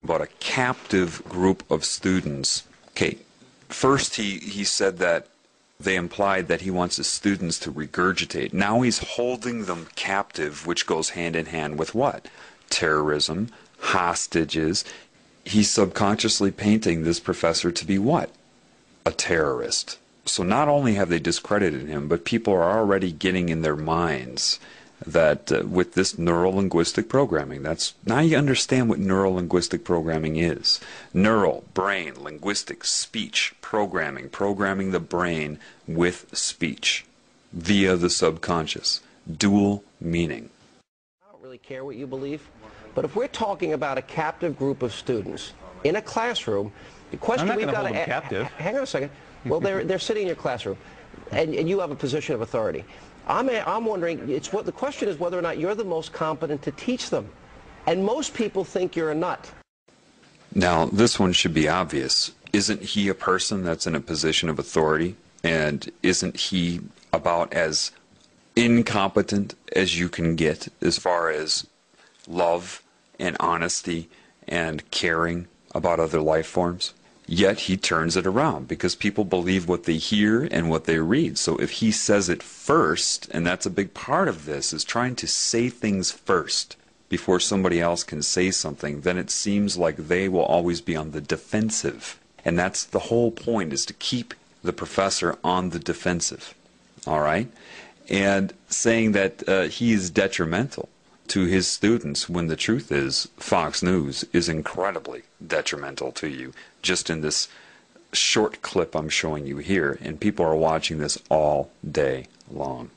about a captive group of students. Okay, first he said that they implied that he wants his students to regurgitate. Now he's holding them captive, which goes hand in hand with what? Terrorism, hostages. He's subconsciously painting this professor to be what? A terrorist. So not only have they discredited him, but people are already getting in their minds that with this neuro-linguistic programming, now you understand what neuro-linguistic programming is. Neural, brain, linguistic, speech, programming the brain with speech via the subconscious. Dual meaning. I don't really care what you believe, but if we're talking about a captive group of students in a classroom, the question we've got to ask, hang on a second. Well, they're sitting in your classroom, and you have a position of authority. I'm wondering, the question is whether or not you're the most competent to teach them. And most people think you're a nut. Now, this one should be obvious. Isn't he a person that's in a position of authority? And isn't he about as incompetent as you can get as far as love and honesty and caring about other life forms? Yet he turns it around because people believe what they hear and what they read. So if he says it first, and that's a big part of this, is trying to say things first before somebody else can say something, then it seems like they will always be on the defensive. And that's the whole point, is to keep the professor on the defensive. All right? And saying that he is detrimental to his students, when the truth is Fox News is incredibly detrimental to you, just in this short clip I'm showing you here, and people are watching this all day long.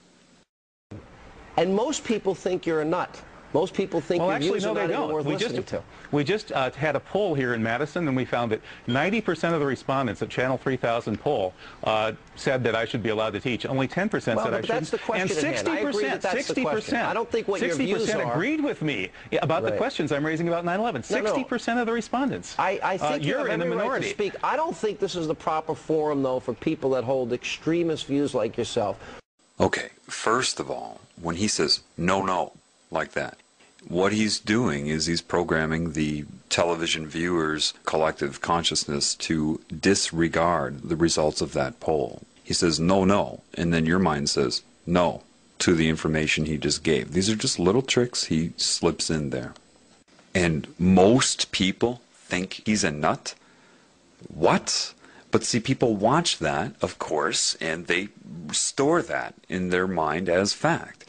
And most people think you're a nut. Most people think your views are not even worth listening to. We just had a poll here in Madison, and we found that 90% of the respondents at Channel 3000 poll said that I should be allowed to teach. Only 10% said I shouldn't. That's the question and 60%, I don't think what your views are. 60% agreed with me about the questions I'm raising about 9/11. 60% of the respondents. I think you're in the minority. Right to speak. I don't think this is the proper forum, though, for people that hold extremist views like yourself. Okay, first of all, when he says no, like that, what he's doing is he's programming the television viewers' collective consciousness to disregard the results of that poll. He says no, and then your mind says no to the information he just gave. These are just little tricks he slips in there. And most people think he's a nut? What? But see, people watch that, of course, and they store that in their mind as fact.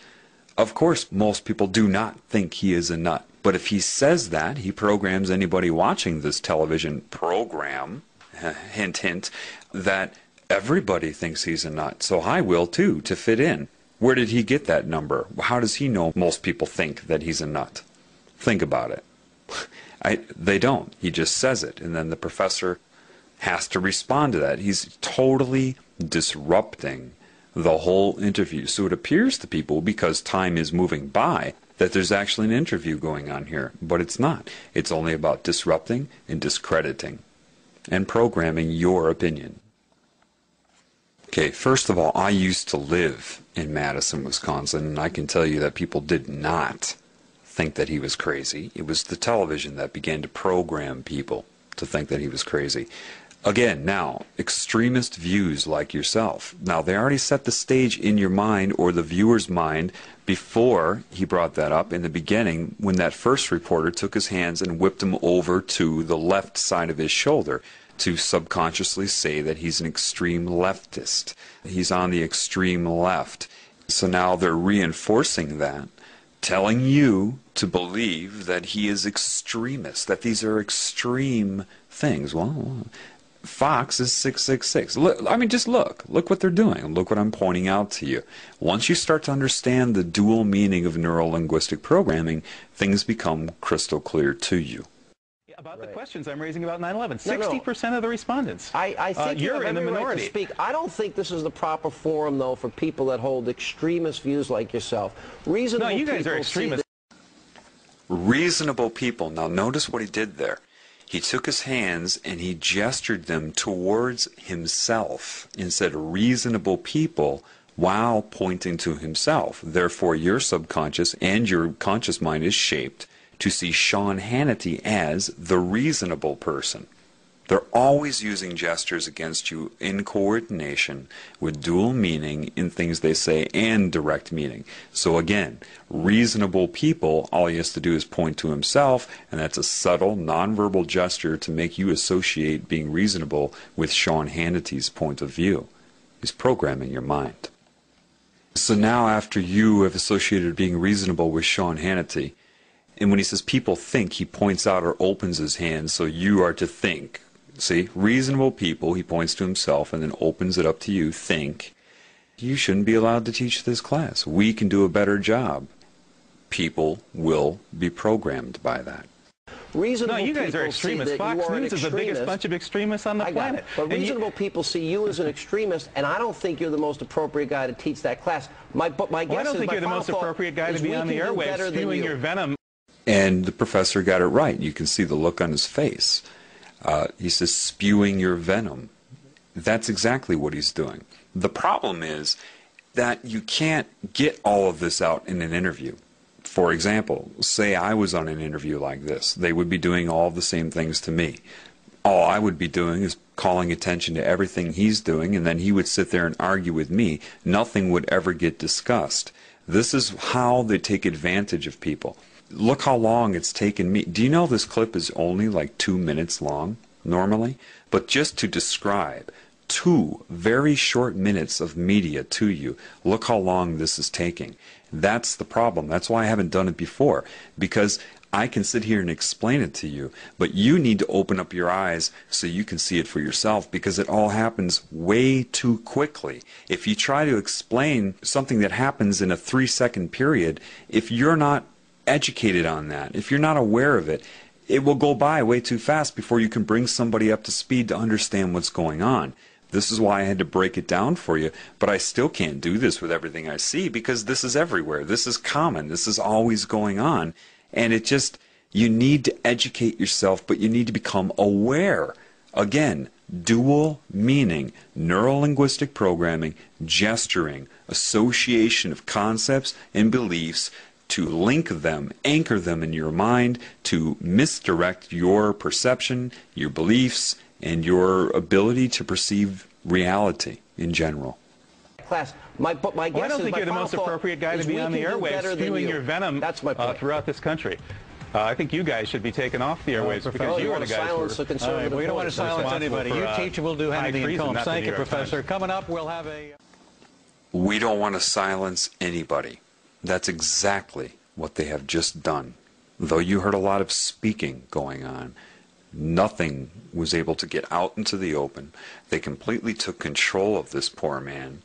Of course, most people do not think he is a nut. But if he says that, he programs anybody watching this television program, hint, hint, that everybody thinks he's a nut. So I will too, to fit in. Where did he get that number? How does he know most people think that he's a nut? Think about it. They don't. He just says it, and then the professor has to respond to that. He's totally disrupting the whole interview. So it appears to people, because time is moving by, that there's actually an interview going on here. But it's not. It's only about disrupting and discrediting and programming your opinion. Okay, first of all, I used to live in Madison, Wisconsin, and I can tell you that people did not think that he was crazy. It was the television that began to program people to think that he was crazy. Again, now, extremist views like yourself. Now, they already set the stage in your mind, or the viewer's mind, before he brought that up in the beginning, when that first reporter took his hands and whipped him over to the left side of his shoulder to subconsciously say that he's an extreme leftist. He's on the extreme left. So now they're reinforcing that, telling you to believe that he is extremist, that these are extreme things. Well, Fox is 666. Look, I mean, just look what they're doing. Look what I'm pointing out to you. Once you start to understand the dual meaning of neuro-linguistic programming, things become crystal clear to you. About the questions I'm raising about 9/11, 60% of the respondents. I think you're in the minority. Right to speak. I don't think this is the proper forum, though, for people that hold extremist views like yourself. Reasonable you guys are extremists. Reasonable people. Now notice what he did there. He took his hands and he gestured them towards himself and said reasonable people while pointing to himself. Therefore, your subconscious and your conscious mind is shaped to see Sean Hannity as the reasonable person. They're always using gestures against you in coordination with dual meaning in things they say and direct meaning. So again, reasonable people, all he has to do is point to himself, and that's a subtle, nonverbal gesture to make you associate being reasonable with Sean Hannity's point of view. He's programming your mind. So now after you have associated being reasonable with Sean Hannity, and when he says people think, he points out or opens his hand, so you are to think. See, reasonable people, he points to himself and then opens it up to you, think, you shouldn't be allowed to teach this class. We can do a better job. People will be programmed by that. Reasonable no, you guys are extremists. Fox News is the biggest bunch of extremists on the planet. But reasonable people see you as an extremist, and I don't think you're the most appropriate guy to teach that class. My guess I don't think you're the most appropriate guy to be on the airwaves spewing your venom. And the professor got it right. You can see the look on his face. He says, spewing your venom. That's exactly what he's doing. The problem is that you can't get all of this out in an interview. For example, say I was on an interview like this. They would be doing all the same things to me. All I would be doing is calling attention to everything he's doing, and then he would sit there and argue with me. Nothing would ever get discussed. This is how they take advantage of people. Look how long it's taken me. Do you know this clip is only like 2 minutes long, normally? But just to describe 2 very short minutes of media to you, look how long this is taking. That's the problem. That's why I haven't done it before, because I can sit here and explain it to you, but you need to open up your eyes so you can see it for yourself, because it all happens way too quickly. If you try to explain something that happens in a 3-second period, if you're not educated on that, if you're not aware of it, it will go by way too fast before you can bring somebody up to speed to understand what's going on. This is why I had to break it down for you, but I still can't do this with everything I see, because this is everywhere. This is common. This is always going on. And it just, you need to educate yourself, but you need to become aware. Again, dual meaning, neuro-linguistic programming, gesturing, association of concepts and beliefs to link them, anchor them in your mind, to misdirect your perception, your beliefs, and your ability to perceive reality in general. Class, my guess I don't think you're the most appropriate guy to be on the airwaves spewing your venom throughout this country. I think you guys should be taken off the airwaves because you are the guys who are... We don't want to silence anybody. You teach, we'll do Hannity and Combs. Thank you, Professor. Coming up, we'll have a... We don't want to silence anybody. That's exactly what they have just done. Though you heard a lot of speaking going on, nothing was able to get out into the open. They completely took control of this poor man.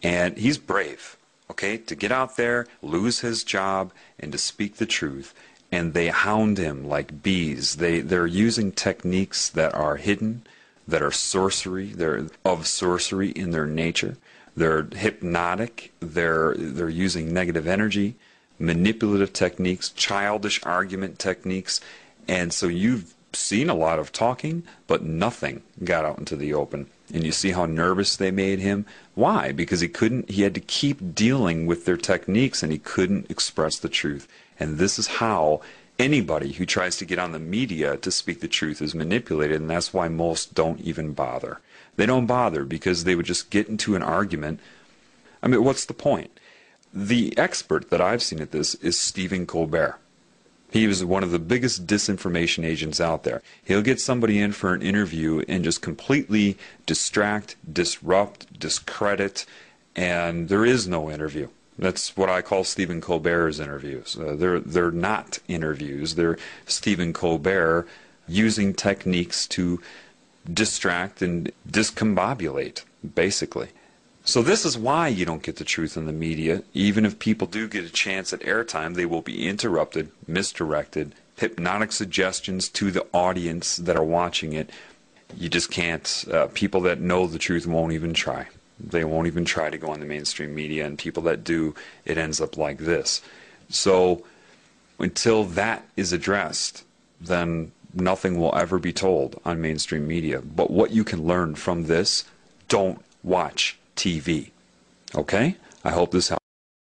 And he's brave, okay, to get out there, lose his job, and to speak the truth. And they hound him like bees. They're using techniques that are hidden, that are sorcery. They're of sorcery in their nature. They're hypnotic. They're using negative energy, manipulative techniques, childish argument techniques. And so you've seen a lot of talking, but nothing got out into the open. And you see how nervous they made him. Why? Because he had to keep dealing with their techniques, and he couldn't express the truth. And this is how anybody who tries to get on the media to speak the truth is manipulated, and that's why most don't even bother. They don't bother because they would just get into an argument. I mean, what's the point? The expert that I've seen at this is Stephen Colbert. He was one of the biggest disinformation agents out there. He'll get somebody in for an interview and just completely distract, disrupt, discredit, and there is no interview. That's what I call Stephen Colbert's interviews. They're not interviews. They're Stephen Colbert using techniques to distract and discombobulate, basically. So this is why you don't get the truth in the media. Even if people do get a chance at airtime, they will be interrupted, misdirected, hypnotic suggestions to the audience that are watching it. You just can't. People that know the truth won't even try. They won't even try to go on the mainstream media, and people that do, it ends up like this. So until that is addressed, then nothing will ever be told on mainstream media. But what you can learn from this, don't watch TV. Okay? I hope this helps.